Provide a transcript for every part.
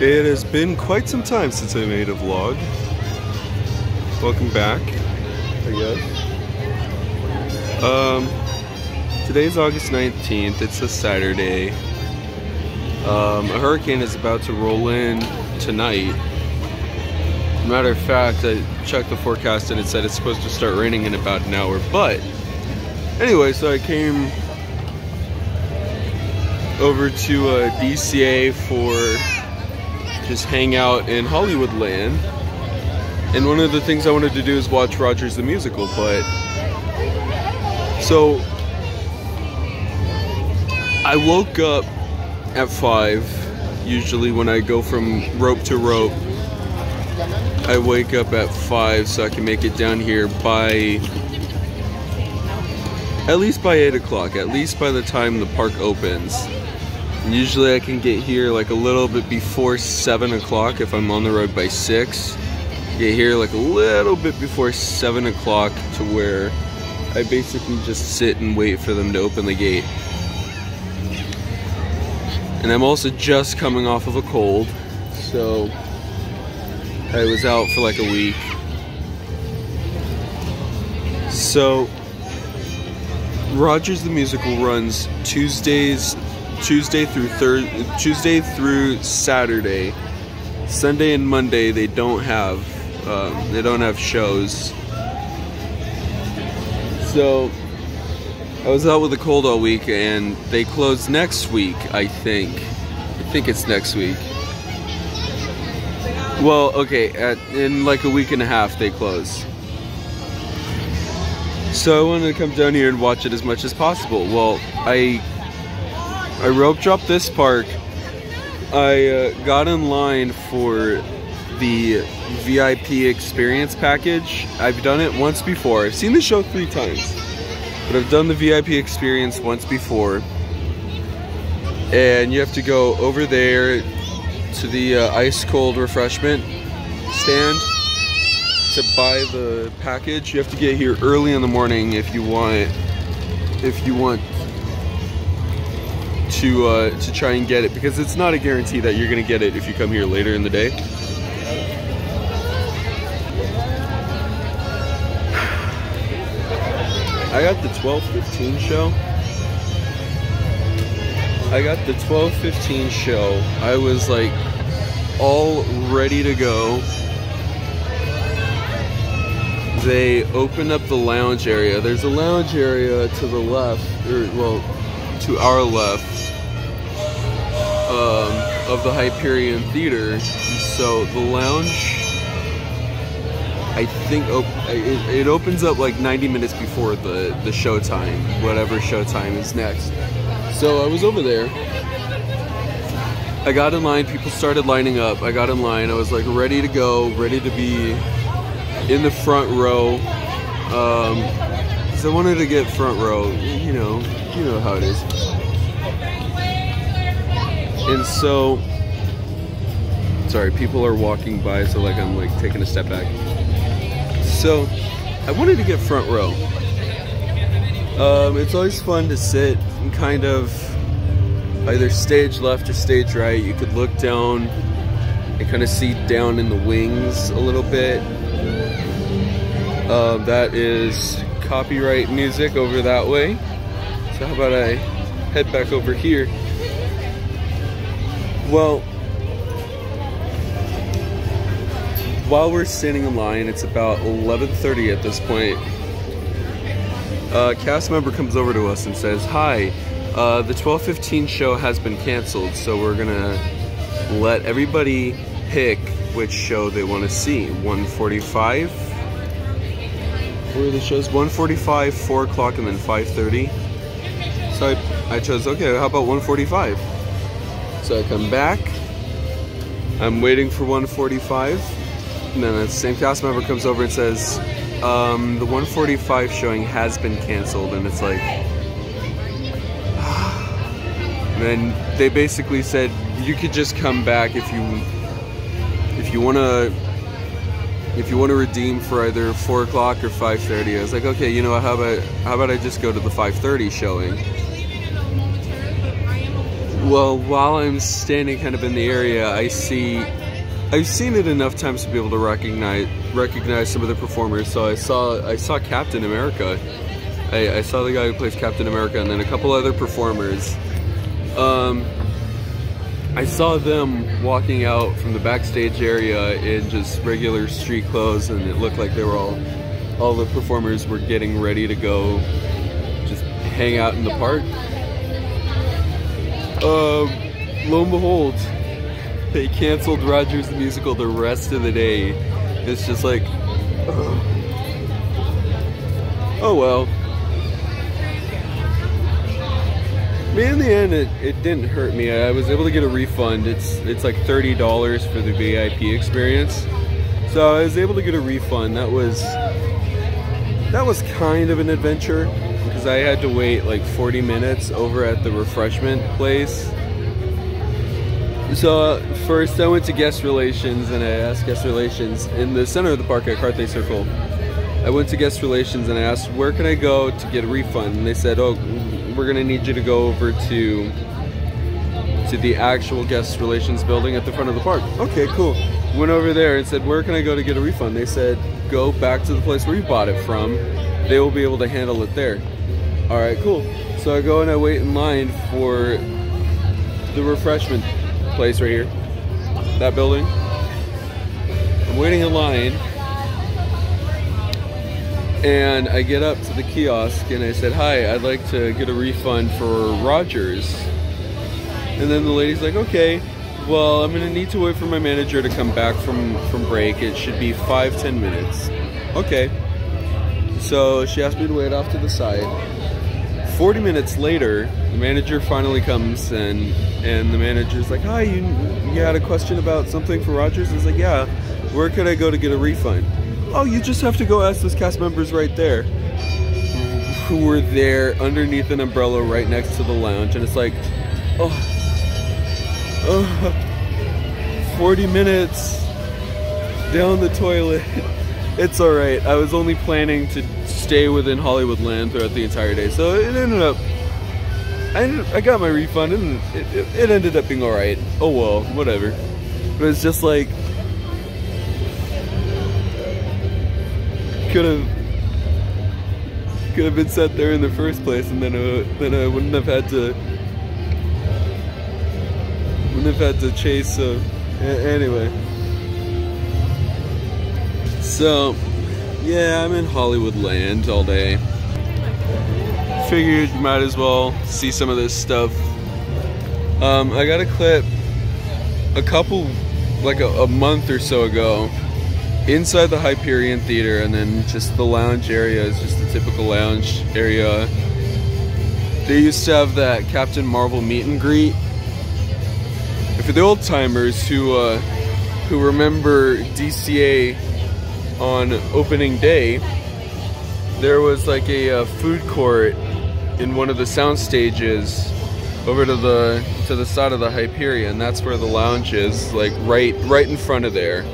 It has been quite some time since I made a vlog. Welcome back, I guess. Today's August 19th, it's a Saturday. A hurricane is about to roll in tonight. Matter of fact, I checked the forecast and it said it's supposed to start raining in about an hour. But anyway, so I came over to DCA for just hang out in Hollywoodland. And one of the things I wanted to do is watch Rogers the Musical, but so I woke up at 5. Usually when I go from rope to rope, I wake up at 5 so I can make it down here by at least by 8 o'clock, at least by the time the park opens. And usually I can get here like a little bit before 7 o'clock if I'm on the road by 6. Get here like a little bit before 7 o'clock to where I basically just sit and wait for them to open the gate. And I'm also just coming off of a cold, so I was out for like a week. So Rogers the Musical runs Tuesday through Saturday. Sunday and Monday they don't have shows. So I was out with a cold all week, and they close next week. I think it's next week. Well, okay, in like a week and a half they close. So I wanted to come down here and watch it as much as possible. Well, I rope dropped this park. I got in line for the VIP experience package. I've done it once before. I've seen the show 3 times, but I've done the VIP experience once before. And you have to go over there to the ice cold refreshment stand to buy the package. You have to get here early in the morning if you want to try and get it, because it's not a guarantee that you're gonna get it if you come here later in the day. I got the 12:15 show. I was like all ready to go. They opened up the lounge area. There's a lounge area to the left, or well, to our left, of the Hyperion Theater. So the lounge, I think it opens up like 90 minutes before the show time, whatever show time is next. So I was over there. I got in line, people started lining up. I got in line, I was like ready to go, ready to be in the front row. So I wanted to get front row, you know how it is. And so, sorry, people are walking by, so like I'm like taking a step back. So I wanted to get front row. It's always fun to sit and kind of either stage left or stage right. You could look down and kind of see down in the wings a little bit. That is copyright music over that way. So how about I head back over here? Well, while we're standing in line, it's about 11:30 at this point. A cast member comes over to us and says, "Hi, the 12:15 show has been canceled, so we're gonna let everybody pick which show they want to see. 1:45. What are the shows? 1:45, 4 o'clock, and then 5:30. So I chose, okay, how about 1:45? So I come back. I'm waiting for 1:45. And then the same cast member comes over and says, the 1:45 showing has been canceled. And it's like, and then they basically said, you could just come back if you want to redeem for either 4 o'clock or 5:30. I was like, okay, you know what, how about I just go to the 5:30 showing? Well, while I'm standing kind of in the area, I've seen it enough times to be able to recognize some of the performers. So I saw Captain America. I saw the guy who plays Captain America, and then a couple other performers. I saw them walking out from the backstage area in just regular street clothes, and it looked like they were all the performers were getting ready to go just hang out in the park. Lo and behold, they canceled Rogers the Musical the rest of the day. It's just like, oh well. But in the end, it didn't hurt me. I was able to get a refund. It's like $30 for the VIP experience. So I was able to get a refund. That was kind of an adventure because I had to wait like 40 minutes over at the refreshment place. So first I went to guest relations and I asked guest relations in the center of the park at Carthay Circle. I went to guest relations and I asked, where can I go to get a refund? And they said, oh, we're gonna need you to go over to the actual guest relations building at the front of the park. Okay, cool. Went over there and said, where can I go to get a refund? They said, go back to the place where you bought it from. They will be able to handle it there. All right, cool. So I go and I wait in line for the refreshment place right here, that building. I'm waiting in line. And I get up to the kiosk and I said, hi, I'd like to get a refund for Rogers. And then the lady's like, okay, well, I'm gonna need to wait for my manager to come back from break. It should be 5-10 minutes. Okay. So she asked me to wait off to the side. 40 minutes later, the manager finally comes and the manager's like, hi, you had a question about something for Rogers? I was like, yeah, where could I go to get a refund? Oh, you just have to go ask those cast members right there who were there underneath an umbrella right next to the lounge. And it's like, 40 minutes down the toilet. It's all right. I was only planning to stay within Hollywoodland throughout the entire day. So it ended up, I got my refund and it ended up being all right. Oh well, whatever. But it's just like, could have been set there in the first place, and then I wouldn't have had to chase. Anyway, so yeah, I'm in Hollywoodland all day. Figured might as well see some of this stuff. I got a clip a month or so ago. Inside the Hyperion Theater, and then just the lounge area is just the typical lounge area. They used to have that Captain Marvel meet and greet. And for the old timers who remember DCA on opening day, there was like a food court in one of the sound stages over to the side of the Hyperion. That's where the lounge is, like right in front of there.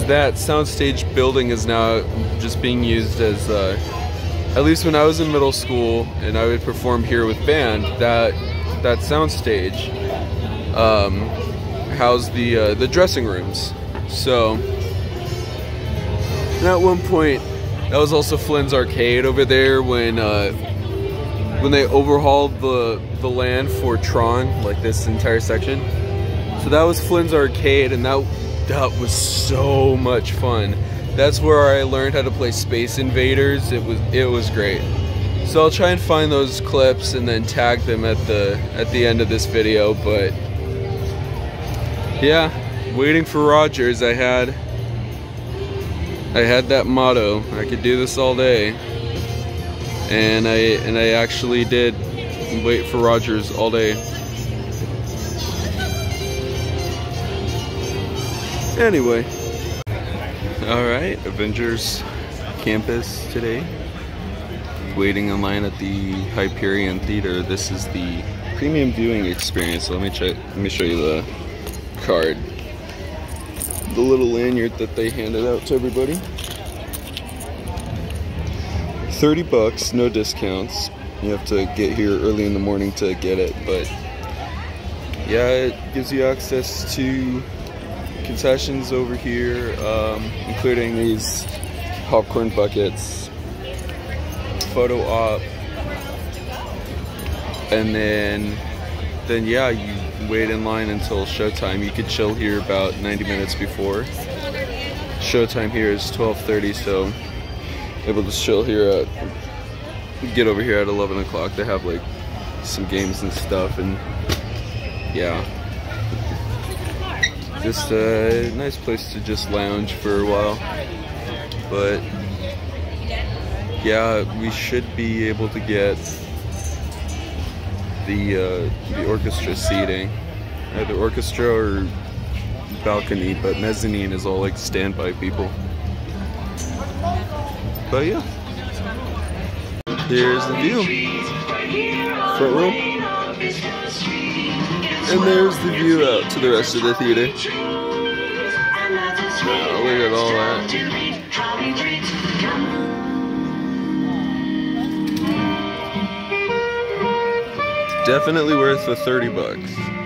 That soundstage building is now just being used as, at least when I was in middle school and I would perform here with band, that soundstage housed the dressing rooms. So, and at one point, that was also Flynn's Arcade over there when they overhauled the land for Tron, like this entire section. So that was Flynn's Arcade, and that was so much fun. That's where I learned how to play Space Invaders. It was great. So I'll try and find those clips and then tag them at the end of this video. But yeah, waiting for Rogers. I had that motto. I could do this all day, and I actually did wait for Rogers all day. Anyway, alright, Avengers Campus today. Waiting in line at the Hyperion Theater. This is the premium viewing experience. So let me show you the card. The little lanyard that they handed out to everybody. $30, no discounts. You have to get here early in the morning to get it, but yeah, it gives you access to concessions over here, including these popcorn buckets, photo op, and then yeah, you wait in line until showtime. You could chill here about 90 minutes before. Showtime here is 12:30, so able to chill here get over here at 11 o'clock. They have like some games and stuff, and yeah, just a nice place to just lounge for a while. But yeah, we should be able to get the orchestra seating, either orchestra or balcony, but mezzanine is all like standby people. But yeah, here's the view, front row, and there's the view out to the rest of the theater. Wow, look at all that. Definitely worth the $30.